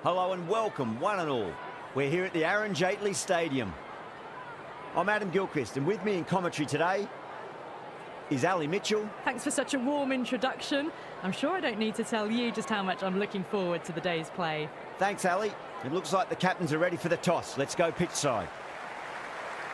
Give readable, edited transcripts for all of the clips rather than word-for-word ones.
Hello and welcome, one and all. We're here at the Aaron Jaitley Stadium. I'm Adam Gilchrist, and with me in commentary today is Ali Mitchell. Thanks for such a warm introduction. I'm sure I don't need to tell you just how much I'm looking forward to the day's play. Thanks, Ali. It looks like the captains are ready for the toss. Let's go pitch side.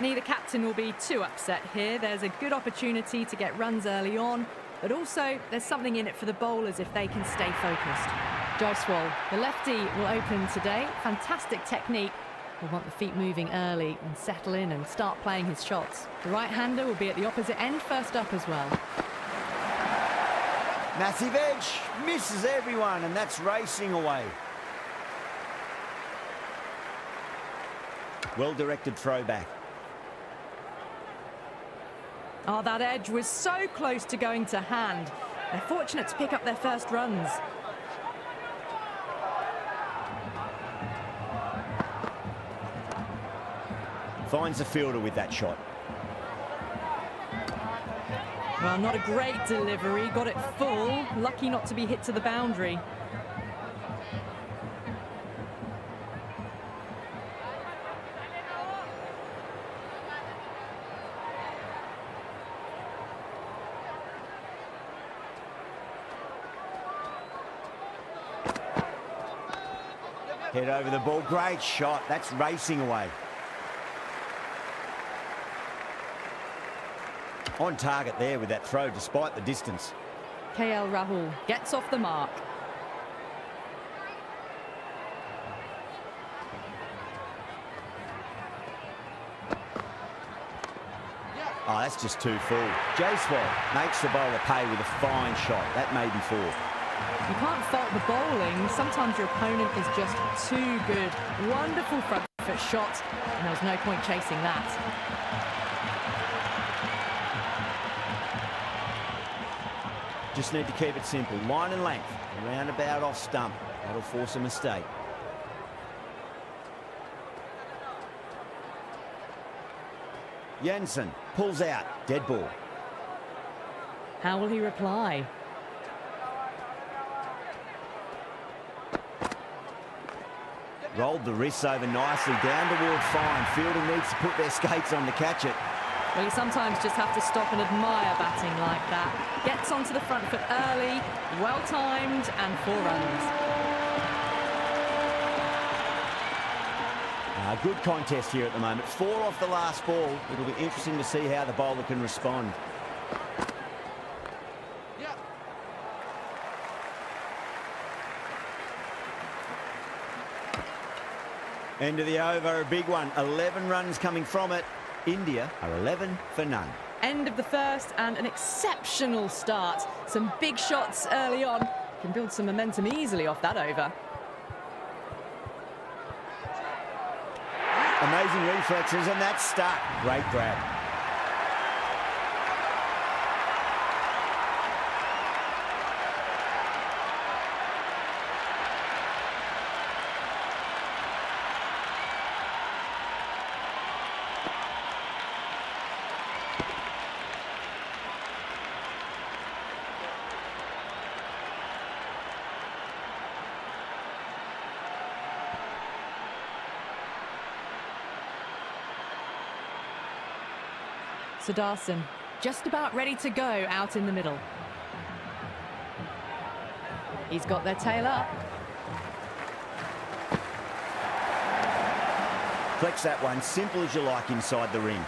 Neither captain will be too upset here. There's a good opportunity to get runs early on, but also there's something in it for the bowlers if they can stay focused. Jaiswal, the lefty, will open today. Fantastic technique. He'll want the feet moving early and settle in and start playing his shots. The right-hander will be at the opposite end, first up as well. Massive edge, misses everyone, and that's racing away. Well-directed throwback. Oh, that edge was so close to going to hand. They're fortunate to pick up their first runs. Finds the fielder with that shot. Well, not a great delivery. Got it full. Lucky not to be hit to the boundary. Head over the ball. Great shot. That's racing away. On target there with that throw despite the distance. KL Rahul gets off the mark. Oh, that's just too full. Jaiswal makes the bowler pay with a fine shot. That may be four. You can't fault the bowling. Sometimes your opponent is just too good. Wonderful front foot shot, and there was no point chasing that. Just need to keep it simple. Line and length. Roundabout off stump. That'll force a mistake. Jensen pulls out. Dead ball. How will he reply? Rolled the wrists over nicely. Down toward fine. Fielding needs to put their skates on to catch it. Well, you sometimes just have to stop and admire batting like that. Gets onto the front foot early, well-timed, and 4 runs. Good contest here at the moment. 4 off the last ball. It'll be interesting to see how the bowler can respond. End of the over, a big one. 11 runs coming from it. India are 11 for none. End of the first and an exceptional start. Some big shots early on. Can build some momentum easily off that over. Amazing reflexes, and that's stuck. Great grab. Sudarshan just about ready to go out in the middle. He's got their tail up. Flex that one, simple as you like inside the ring.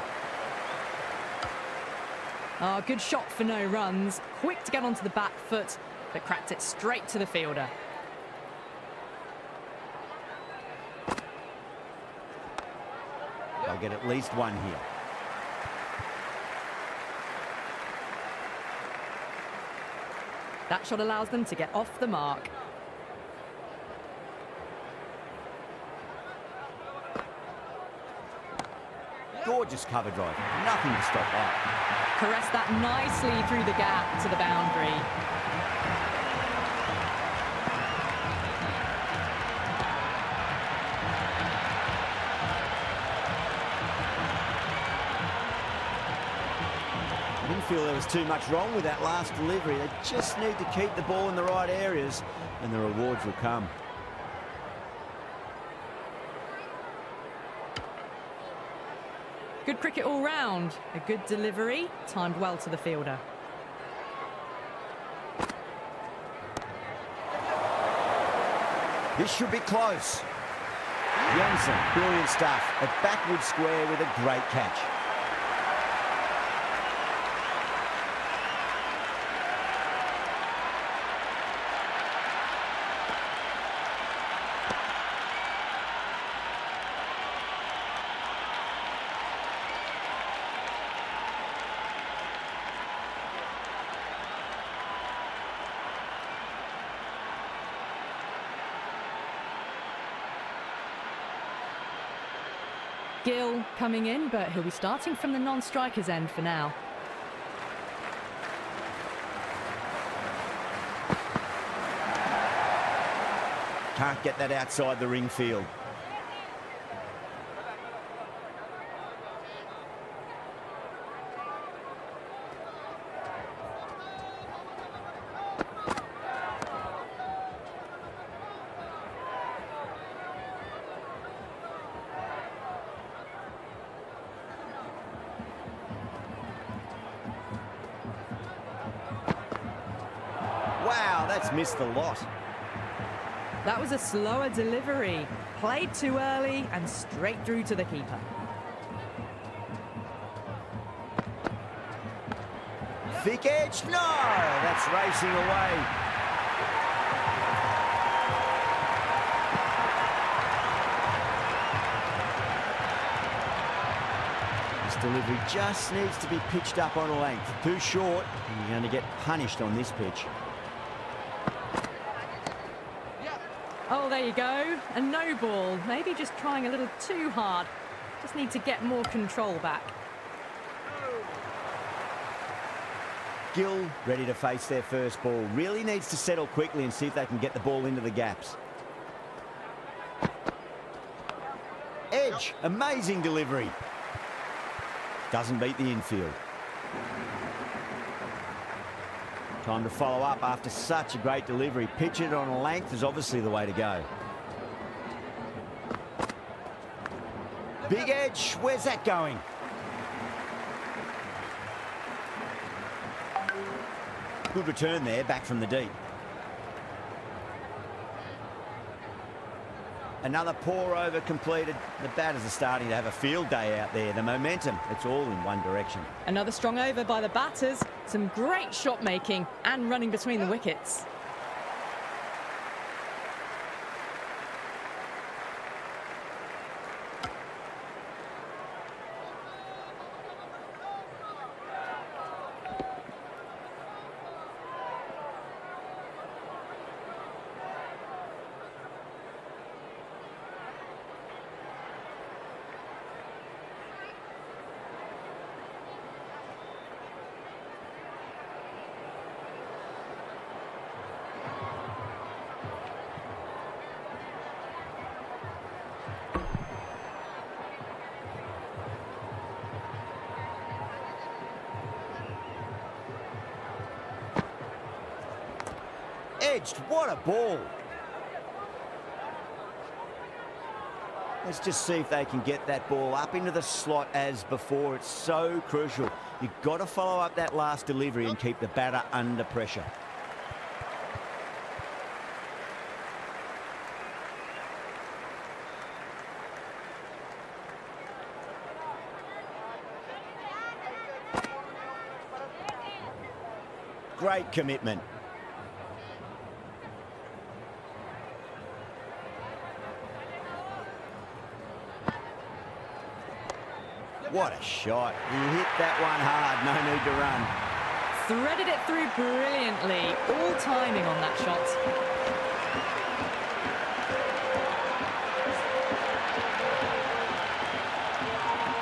Oh, good shot for no runs. Quick to get onto the back foot, but cracked it straight to the fielder. They'll get at least one here. That shot allows them to get off the mark. Gorgeous cover drive. Nothing to stop that. Caressed that nicely through the gap to the boundary. I didn't feel there was too much wrong with that last delivery. They just need to keep the ball in the right areas and the rewards will come. Good cricket all round. A good delivery, timed well to the fielder. This should be close. Jansen, brilliant stuff. A backward square with a great catch. Gill coming in, but he'll be starting from the non-striker's end for now. Can't get that outside the ring field. Wow, that's missed the lot. That was a slower delivery. Played too early and straight through to the keeper. Thick edge, no! That's racing away. This delivery just needs to be pitched up on a length. Too short, and you're going to get punished on this pitch. Oh, there you go. A no ball. Maybe just trying a little too hard. Just need to get more control back. Gill ready to face their first ball. Really needs to settle quickly and see if they can get the ball into the gaps. Edge, amazing delivery. Doesn't beat the infield. Time to follow up after such a great delivery. Pitch it on a length is obviously the way to go. Big edge, where's that going? Good return there, back from the deep. Another pour over completed. The batters are starting to have a field day out there. The momentum, it's all in one direction. Another strong over by the batters. Some great shot making and running between the wickets. Edged, what a ball. Let's just see if they can get that ball up into the slot as before. It's so crucial. You've got to follow up that last delivery and keep the batter under pressure. Great commitment. What a shot. He hit that one hard, no need to run. Threaded it through brilliantly. All timing on that shot.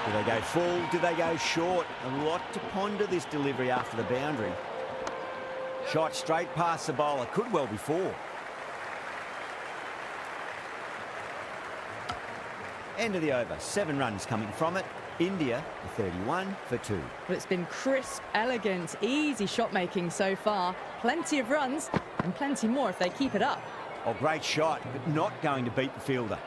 Do they go full? Do they go short? A lot to ponder this delivery after the boundary. Shot straight past the bowler. Could well be four. End of the over. 7 runs coming from it. India, 31 for 2. But it's been crisp, elegant, easy shot making so far. Plenty of runs and plenty more if they keep it up. Oh, great shot, but not going to beat the fielder.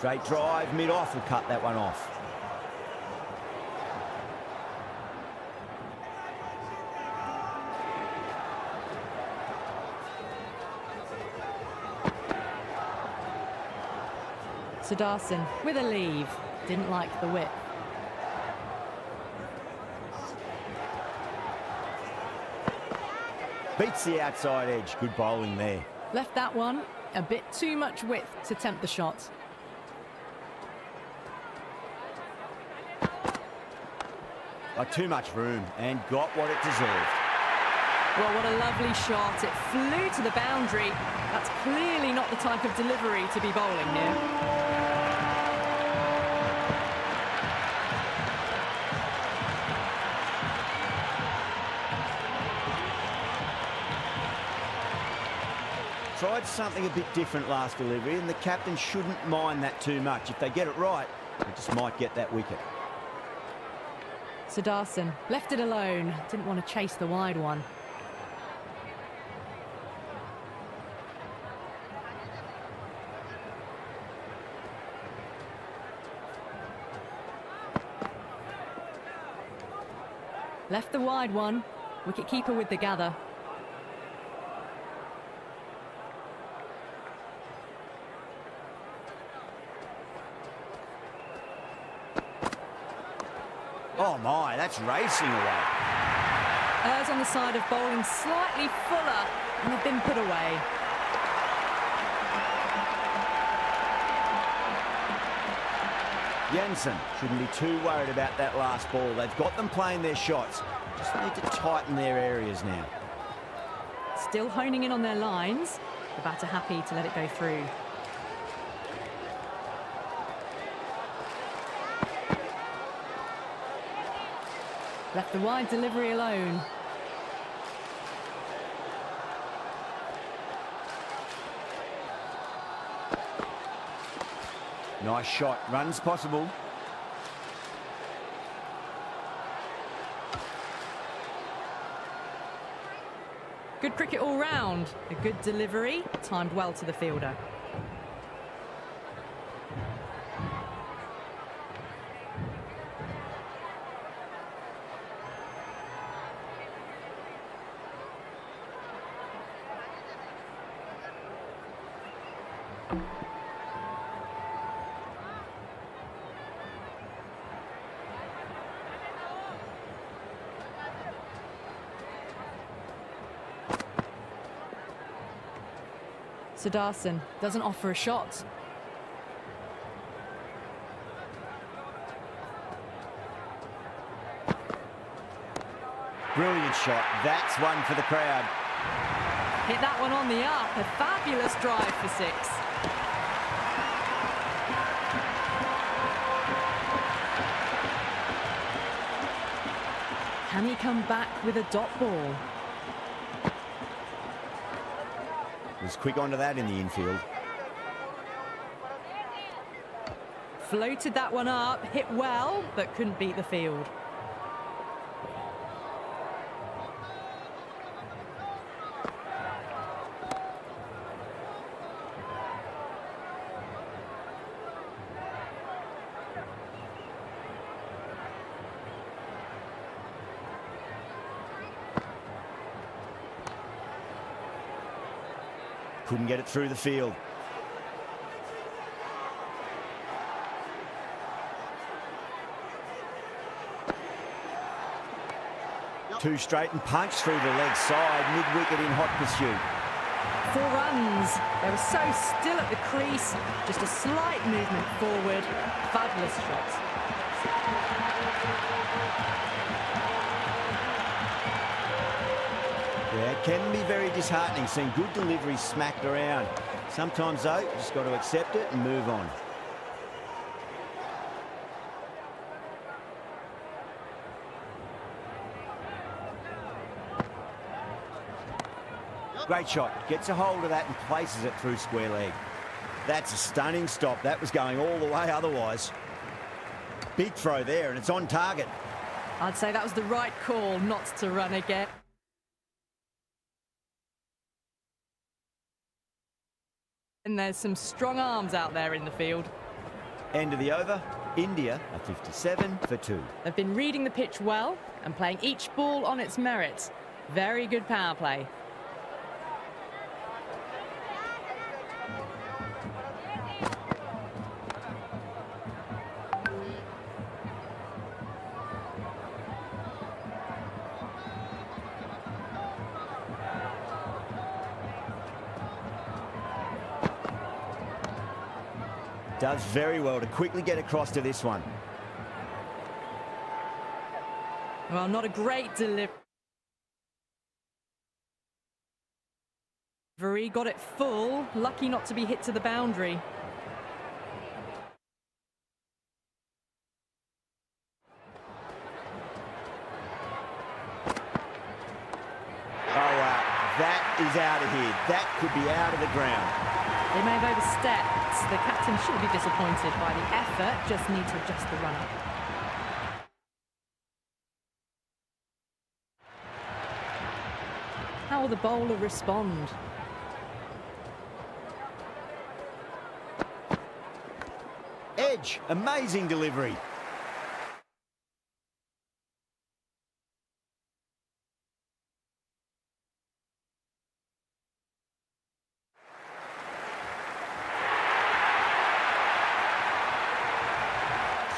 Straight drive, mid-off will cut that one off. Sudarsan with a leave. Didn't like the width. Beats the outside edge. Good bowling there. Left that one a bit too much width to tempt the shot. Too much room and got what it deserved. Well, what a lovely shot. It flew to the boundary. That's clearly not the type of delivery to be bowling here. Tried something a bit different last delivery, and the captain shouldn't mind that too much. If they get it right, they just might get that wicket. Sudarsan left it alone. Didn't want to chase the wide one. Left the wide one. Wicketkeeper with the gather. Oh my, that's racing away. Errs on the side of bowling slightly fuller and have been put away. Jansen shouldn't be too worried about that last ball. They've got them playing their shots. Just need to tighten their areas now. Still honing in on their lines. The batter happy to let it go through. Left the wide delivery alone. Nice shot. Runs possible. Good cricket all round. A good delivery, timed well to the fielder. Sudarsan doesn't offer a shot. Brilliant shot. That's one for the crowd. Hit that one on the up. A fabulous drive for six. Can he come back with a dot ball? Was quick onto that in the infield. Floated that one up, hit well, but couldn't beat the field. Couldn't get it through the field. Two straight and punched through the leg side, mid-wicket in hot pursuit. 4 runs. They were so still at the crease. Just a slight movement forward. Fabulous shot. Yeah, it can be very disheartening seeing good deliveries smacked around. Sometimes, though, you just got to accept it and move on. Great shot. Gets a hold of that and places it through square leg. That's a stunning stop. That was going all the way otherwise. Big throw there, and it's on target. I'd say that was the right call not to run again. And there's some strong arms out there in the field. End of the over. India are 57 for 2. They've been reading the pitch well and playing each ball on its merit. Very good power play. Does very well to quickly get across to this one. Well, not a great delivery. Got it full. Lucky not to be hit to the boundary. Oh, wow. That is out of here. That could be out of the ground. They may have overstepped. The captain shouldn't be disappointed by the effort, just need to adjust the run-up. How will the bowler respond? Edge, amazing delivery.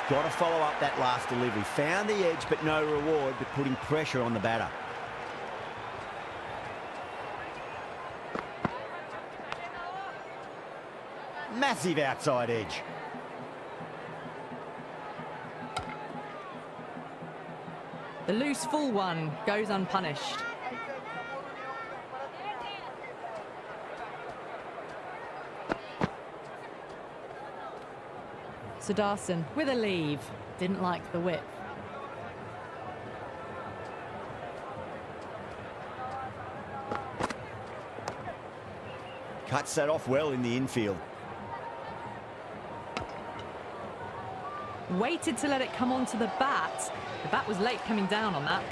Got to follow up that last delivery. Found the edge, but no reward, but putting pressure on the batter. Massive outside edge. The loose full one goes unpunished. Sudarshan with a leave. Didn't like the width. Cuts that off well in the infield. Waited to let it come onto the bat. The bat was late coming down on that.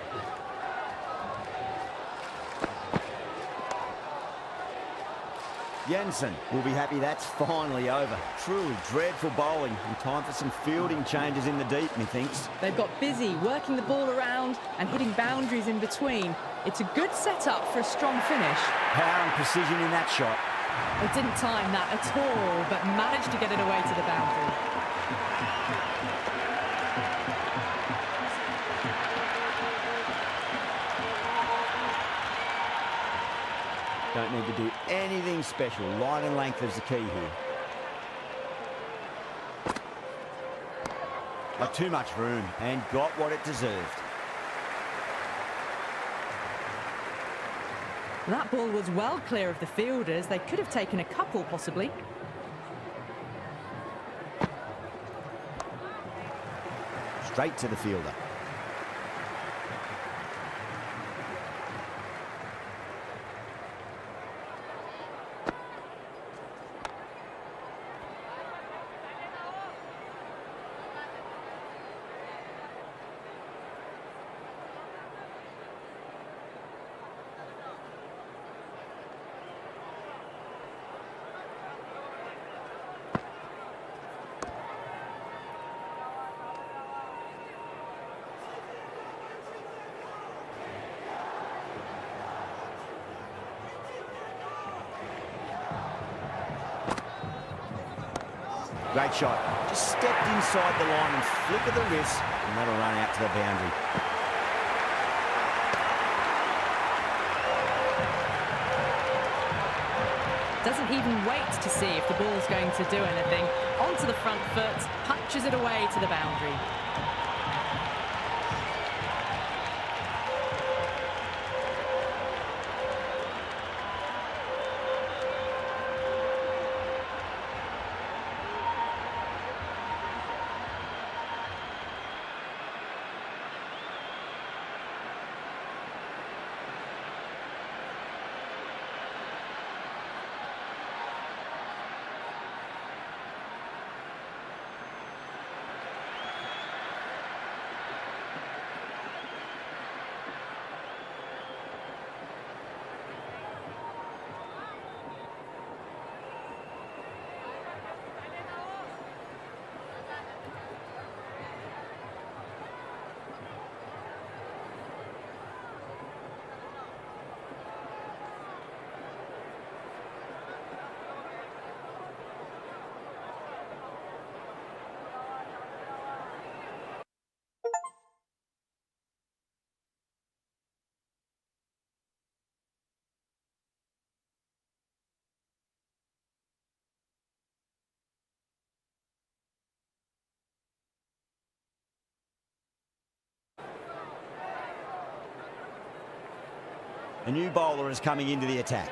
Jansen will be happy that's finally over. Truly dreadful bowling and time for some fielding changes in the deep, methinks. They've got busy working the ball around and hitting boundaries in between. It's a good setup for a strong finish. Power and precision in that shot. They didn't time that at all, but managed to get it away to the boundary. Don't need to do anything special. Line and length is the key here. Not too much room and got what it deserved. That ball was well clear of the fielders. They could have taken a couple, possibly. Straight to the fielder. Great shot. Just stepped inside the line and flick of the wrist, and that'll run out to the boundary. Doesn't even wait to see if the ball's going to do anything. Onto the front foot, punches it away to the boundary. A new bowler is coming into the attack.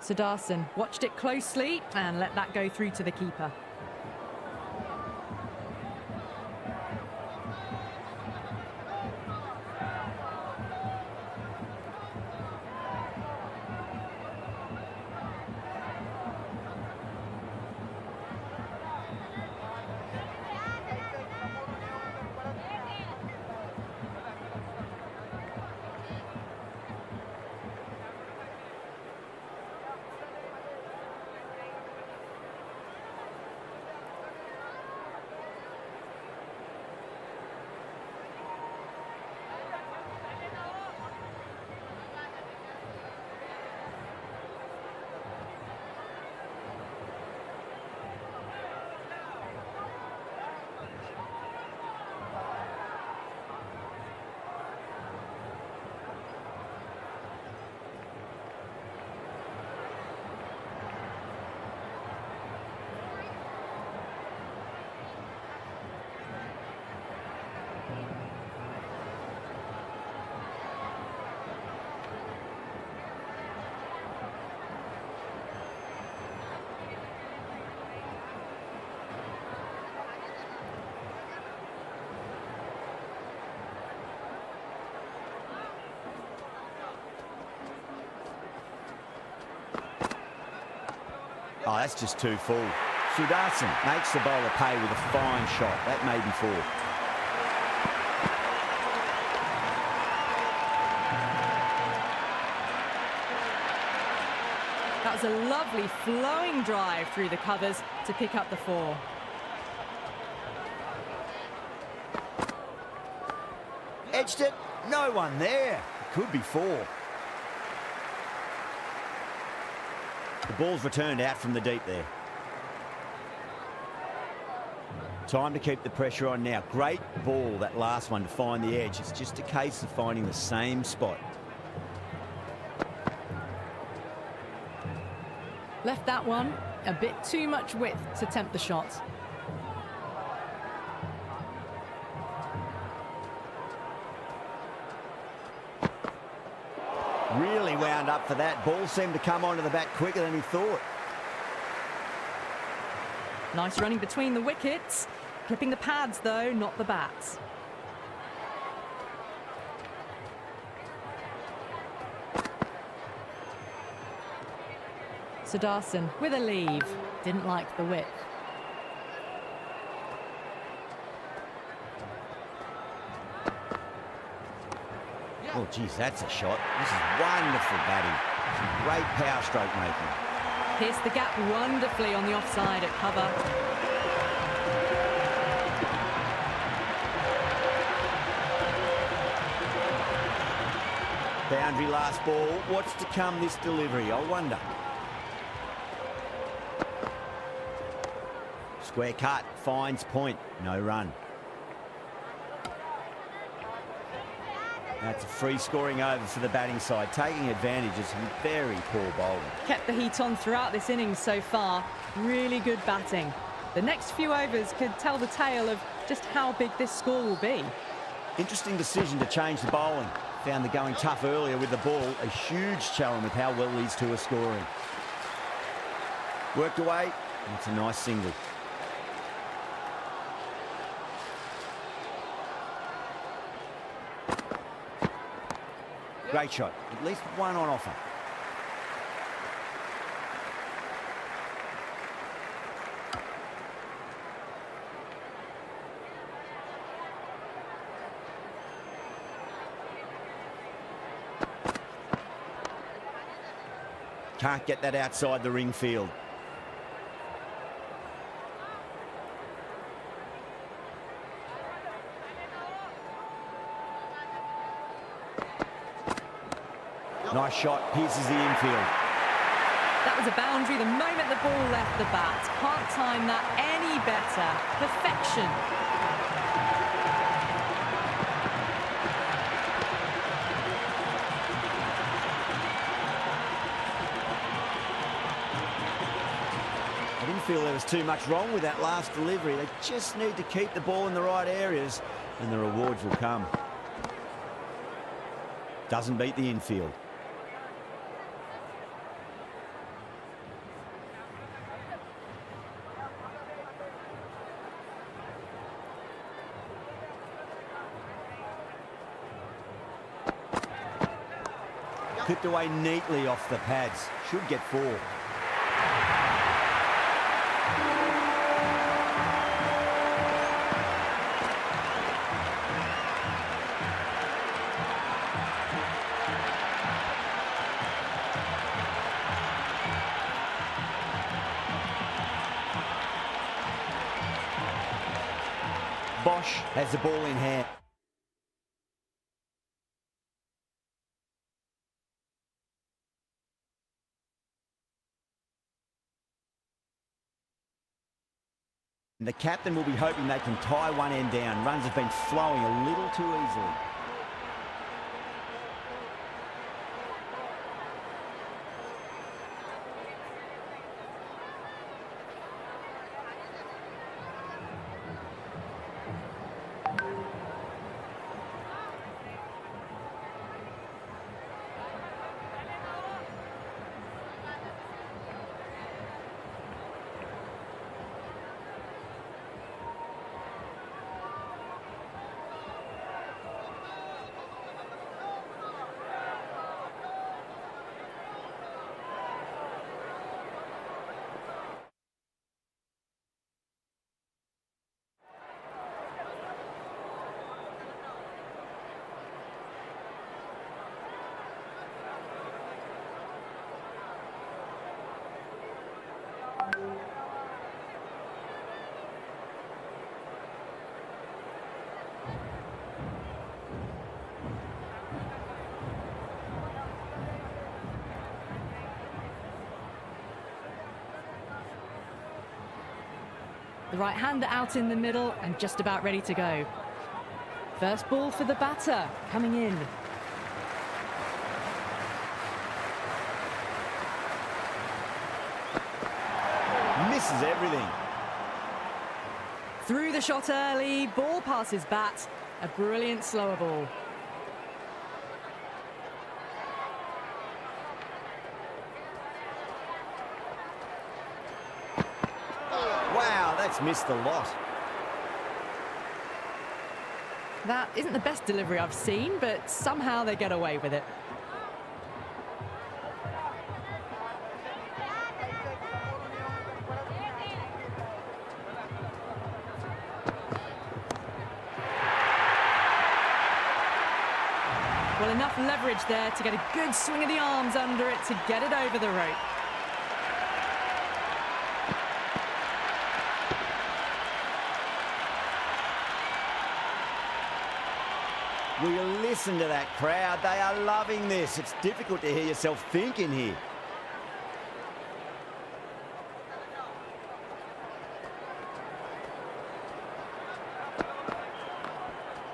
Sudarshan watched it closely and let that go through to the keeper. Oh, that's just too full. Sudarshan makes the bowler pay with a fine shot. That may be 4. That was a lovely flowing drive through the covers to pick up the 4. Edged it. No one there. It could be 4. The ball's returned out from the deep there. Time to keep the pressure on now. Great ball, that last one, to find the edge. It's just a case of finding the same spot. Left that one a bit too much width to tempt the shot. Really wound up for that. Ball seemed to come onto the bat quicker than he thought. Nice running between the wickets. Clipping the pads, though, not the bats. Sudarshan with a leave. Didn't like the width. Oh, geez, that's a shot. This is wonderful batting. Some great power stroke making. Pierced the gap wonderfully on the offside at cover. Boundary last ball. What's to come this delivery, I wonder. Square cut, finds point, no run. That's a free scoring over for the batting side, taking advantage of some very poor bowling. Kept the heat on throughout this innings so far. Really good batting. The next few overs could tell the tale of just how big this score will be. Interesting decision to change the bowling. Found the going tough earlier with the ball. A huge challenge with how well these two are scoring. Worked away, and it's a nice single. Great shot. At least one on offer. Can't get that outside the ring field. Nice shot, pierces the infield. That was a boundary the moment the ball left the bat. Can't time that any better. Perfection. I didn't feel there was too much wrong with that last delivery. They just need to keep the ball in the right areas and the rewards will come. Doesn't beat the infield. Clipped away neatly off the pads. Should get 4. Bosch has the ball in hand. And the captain will be hoping they can tie one end down. Runs have been flowing a little too easily. The right-hander out in the middle and just about ready to go. First ball for the batter, coming in. Misses everything. Through the shot early, ball passes bat. A brilliant slower ball. Wow, that's missed the lot. That isn't the best delivery I've seen, but somehow they get away with it. Well, enough leverage there to get a good swing of the arms under it to get it over the rope. Will you listen to that crowd? They are loving this. It's difficult to hear yourself thinking here.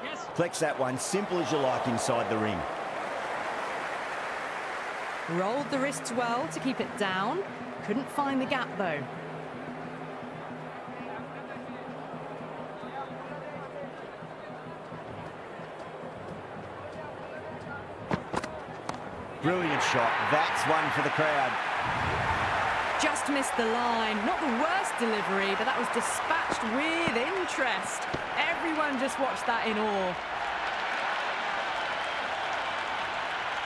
Yes. Flex that one, simple as you like inside the ring. Rolled the wrists well to keep it down. Couldn't find the gap though. Brilliant shot. That's one for the crowd. Just missed the line. Not the worst delivery, but that was dispatched with interest. Everyone just watched that in awe.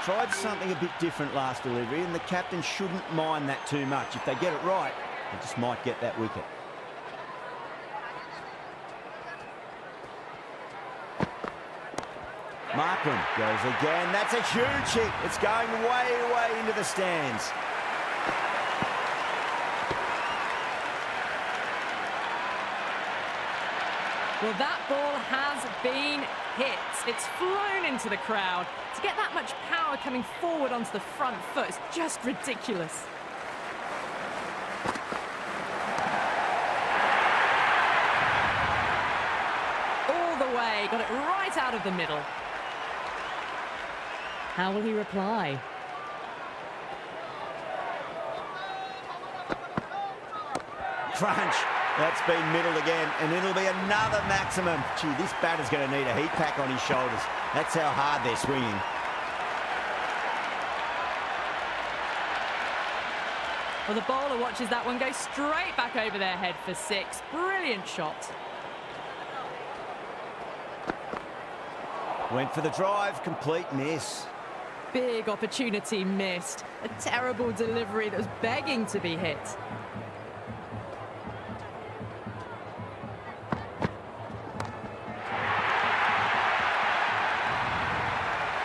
Tried something a bit different last delivery, and the captain shouldn't mind that too much. If they get it right, they just might get that wicket. Markram goes again. That's a huge hit. It's going way, way into the stands. Well, that ball has been hit. It's flown into the crowd. To get that much power coming forward onto the front foot is just ridiculous. All the way, got it right out of the middle. How will he reply? Crunch. That's been middled again, and it'll be another maximum. Gee, this batter's going to need a heat pack on his shoulders. That's how hard they're swinging. Well, the bowler watches that one go straight back over their head for 6. Brilliant shot. Went for the drive, complete miss. Big opportunity missed. A terrible delivery that was begging to be hit.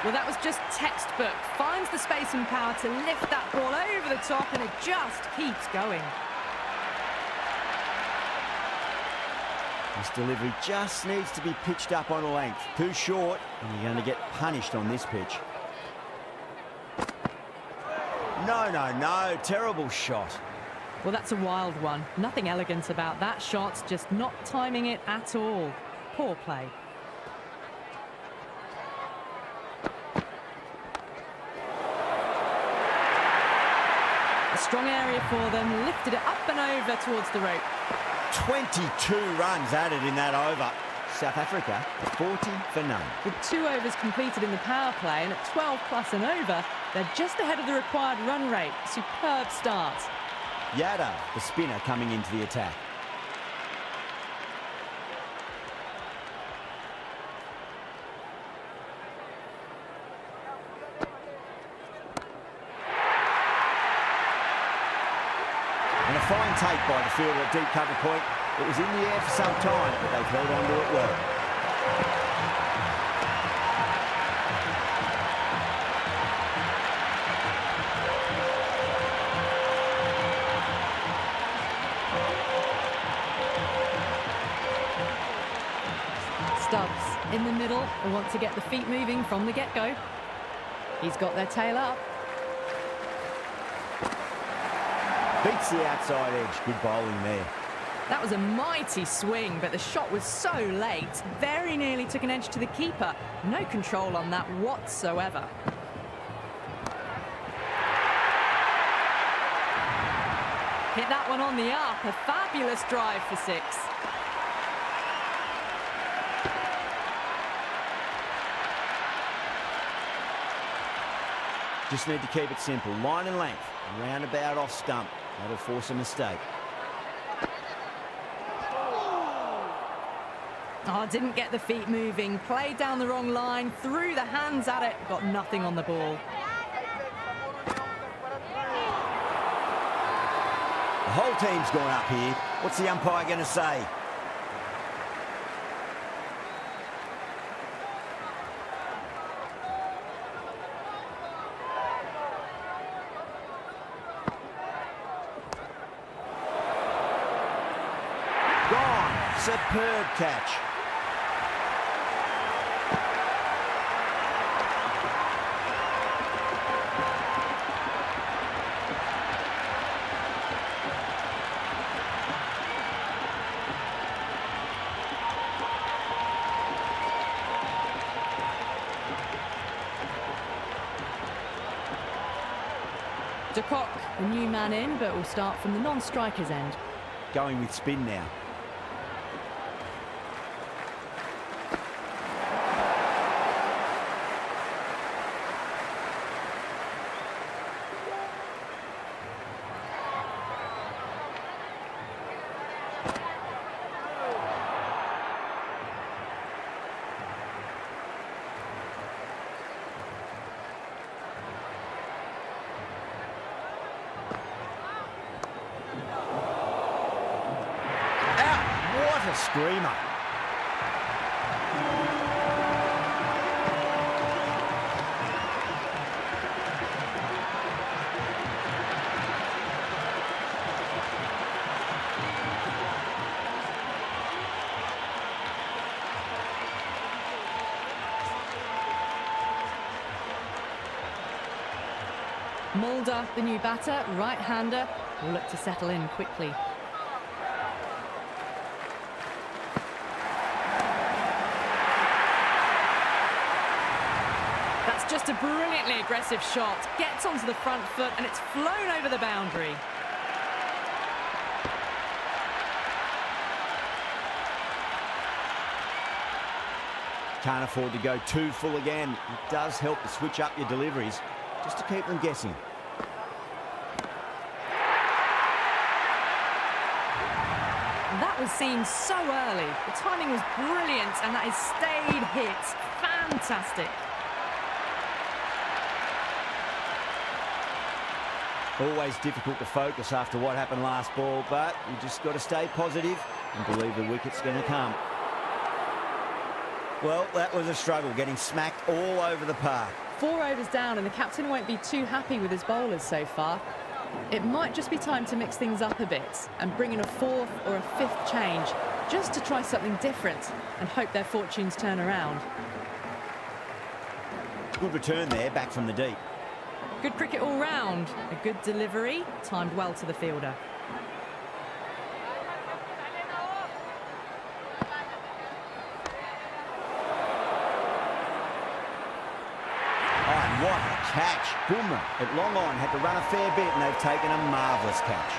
Well, that was just textbook. Finds the space and power to lift that ball over the top, and it just keeps going. This delivery just needs to be pitched up on a length. Too short, and you're going to get punished on this pitch. No, no, no. Terrible shot. Well, that's a wild one. Nothing elegant about that shot, just not timing it at all. Poor play. A strong area for them, lifted it up and over towards the rope. 22 runs added in that over. South Africa, 40 for none. With 2 overs completed in the power play and at 12 plus and over, they're just ahead of the required run rate. Superb start. Yada, the spinner, coming into the attack. And a fine take by the fielder at deep cover point. It was in the air for some time, but they've held on to it well. Stubbs in the middle and want to get the feet moving from the get-go. He's got their tail up. Beats the outside edge. Good bowling there. That was a mighty swing, but the shot was so late. Very nearly took an edge to the keeper. No control on that whatsoever. Hit that one on the up. A fabulous drive for 6. Just need to keep it simple. Line and length. Roundabout off stump. That'll force a mistake. Oh, didn't get the feet moving. Played down the wrong line. Threw the hands at it. Got nothing on the ball. The whole team's gone up here. What's the umpire going to say? Gone. Superb catch. De Kock, the new man in, but will start from the non-striker's end. Going with spin now. screamer. Mulder, the new batter, right-hander, will look to settle in quickly. That's just a brilliantly aggressive shot. Gets onto the front foot and it's flown over the boundary. Can't afford to go too full again. It does help to switch up your deliveries, just to keep them guessing. That was seen so early. The timing was brilliant and that is stayed hit. Fantastic. Always difficult to focus after what happened last ball, but you just got to stay positive and believe the wicket's going to come. Well, that was a struggle, getting smacked all over the park. 4 overs down and the captain won't be too happy with his bowlers so far. It might just be time to mix things up a bit and bring in a 4th or a 5th change just to try something different and hope their fortunes turn around. Good return there, back from the deep. Good cricket all round. A good delivery, timed well to the fielder. Oh, what a catch. Boomer at long on had to run a fair bit and they've taken a marvellous catch.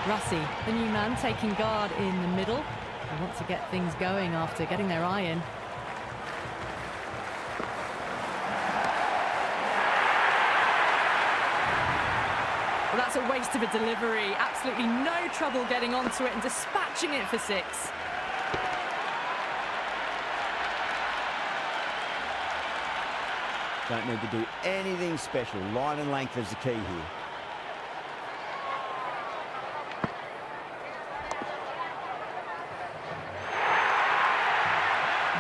Russie, the new man, taking guard in the middle. They want to get things going after getting their eye in. Well, that's a waste of a delivery. Absolutely no trouble getting onto it and dispatching it for 6. Don't need to do anything special. Line and length is the key here.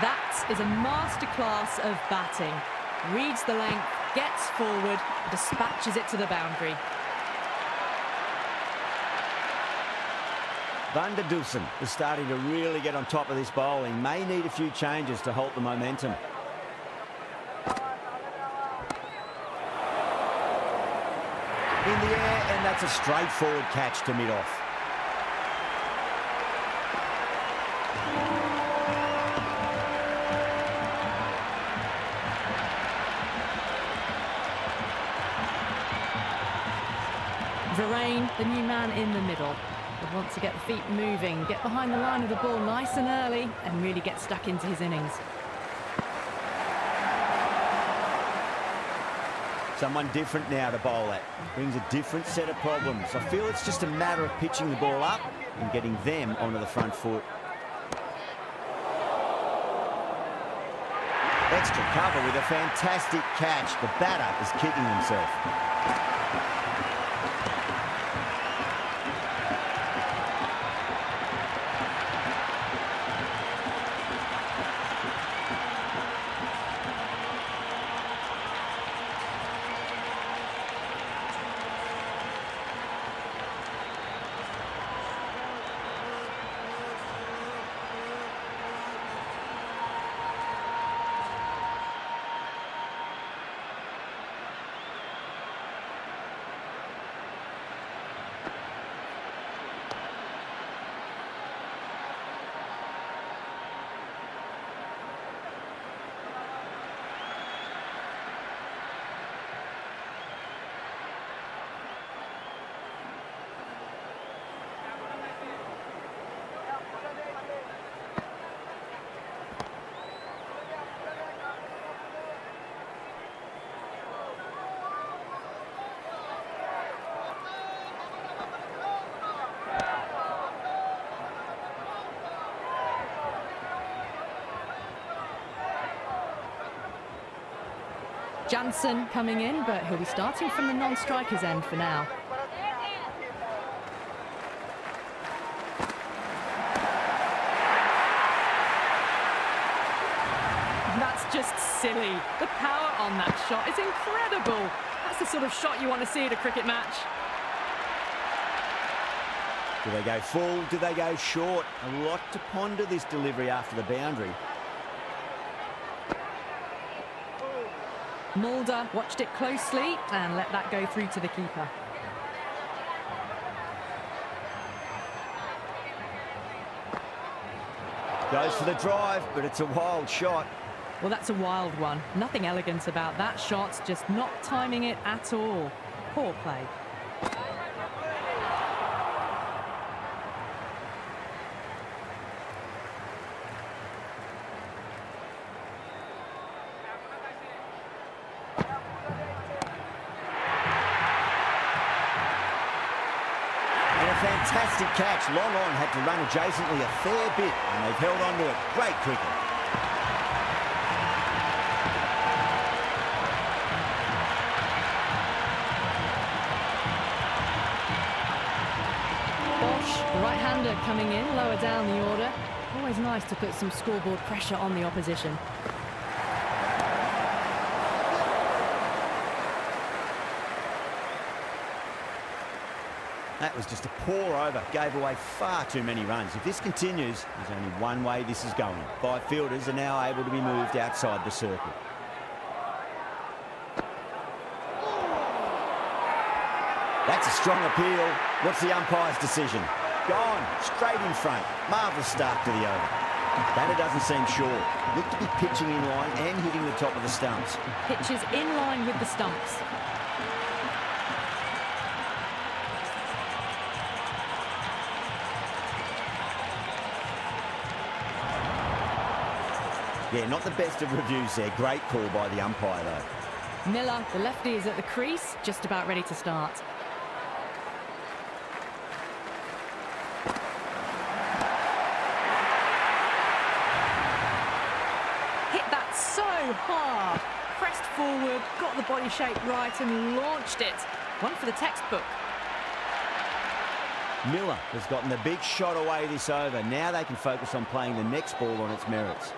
That is a masterclass of batting. Reads the length, gets forward, dispatches it to the boundary. Van der Dusen is starting to really get on top of this bowling. May need a few changes to halt the momentum. In the air, and that's a straightforward catch to mid-off. Varane, the new man in the middle, would want to get the feet moving, get behind the line of the ball nice and early and really get stuck into his innings. Someone different now to bowl at. Brings a different set of problems. I feel it's just a matter of pitching the ball up and getting them onto the front foot. Extra cover with a fantastic catch. The batter is kicking himself. Jansen coming in, but he'll be starting from the non-striker's end for now. That's just silly. The power on that shot is incredible. That's the sort of shot you want to see at a cricket match. Do they go full? Do they go short? A lot to ponder this delivery after the boundary. Mulder watched it closely and let that go through to the keeper. Goes for the drive, but it's a wild shot. Well, that's a wild one. Nothing elegant about that shot, just not timing it at all. Poor play. Fantastic catch. Long on had to run adjacently a fair bit, and they've held on to it. Great cricket. Bosch, the right-hander coming in, lower down the order. Always nice to put some scoreboard pressure on the opposition. That was just a poor over. Gave away far too many runs. If this continues, there's only one way this is going. 5 fielders are now able to be moved outside the circle. That's a strong appeal. What's the umpire's decision? Gone. Straight in front. Marvellous start to the over. Batter doesn't seem sure. Looked to be pitching in line and hitting the top of the stumps. Pitches in line with the stumps. Yeah, not the best of reviews there. Great call by the umpire, though. Miller, the lefty, is at the crease, just about ready to start. Hit that so hard. Pressed forward, got the body shape right and launched it. One for the textbook. Miller has gotten the big shot away this over. Now they can focus on playing the next ball on its merits.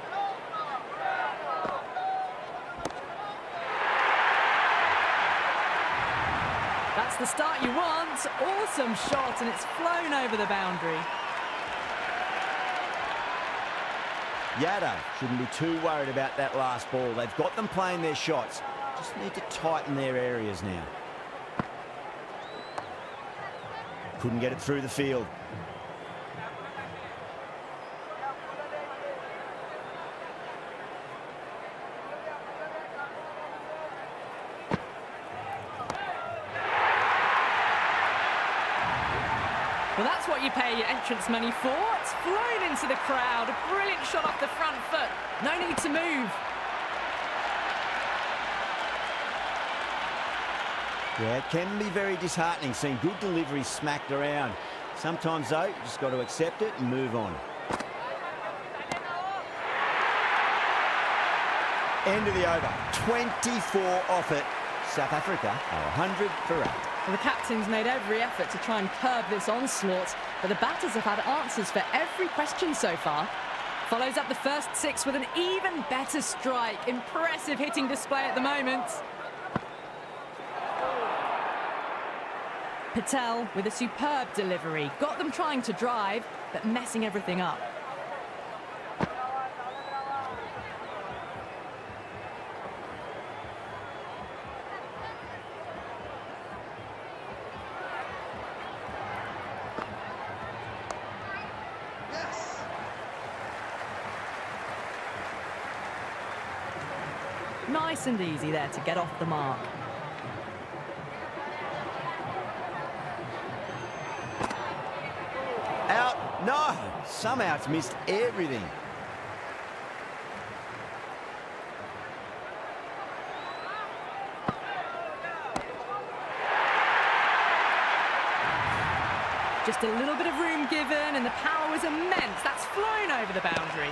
That's the start you want. Awesome shot, and it's flown over the boundary. Yaddo shouldn't be too worried about that last ball. They've got them playing their shots. Just need to tighten their areas now. Couldn't get it through the field. Well, that's what you pay your entrance money for. It's flown into the crowd. A brilliant shot off the front foot. No need to move. Yeah, it can be very disheartening seeing good delivery smacked around. Sometimes, though, you just got to accept it and move on. End of the over. 24 off it. South Africa are 100 for 8. Well, the captain's made every effort to try and curb this onslaught, but the batters have had answers for every question so far. Follows up the first 6 with an even better strike. Impressive hitting display at the moment. Patel with a superb delivery. Got them trying to drive, but messing everything up. Nice and easy there to get off the mark. Out. No. Somehow it's missed everything. Just a little bit of room given, and the power was immense. That's flown over the boundary.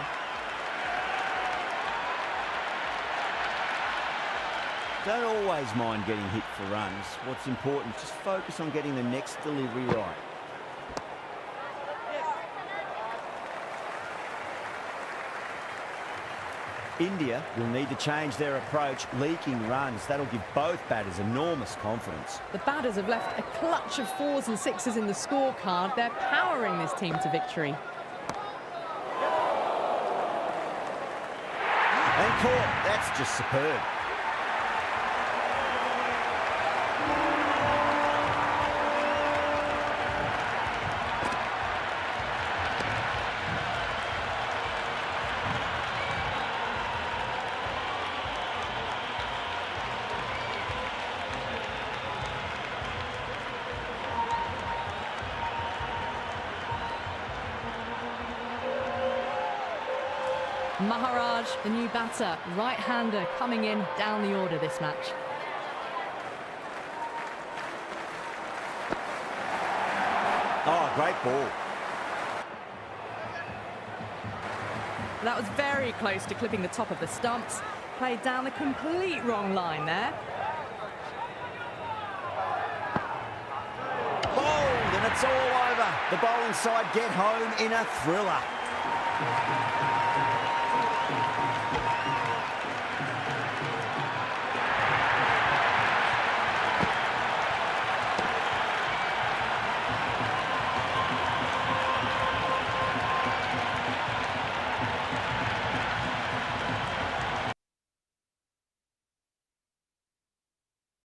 Don't always mind getting hit for runs. What's important is just focus on getting the next delivery right. India will need to change their approach, leaking runs. That'll give both batters enormous confidence. The batters have left a clutch of 4s and 6s in the scorecard. They're powering this team to victory. And caught. That's just superb. Maharaj, the new batter, right-hander coming in down the order this match. Oh, great ball. That was very close to clipping the top of the stumps. Played down the complete wrong line there. Bowled, and it's all over. The bowling side get home in a thriller.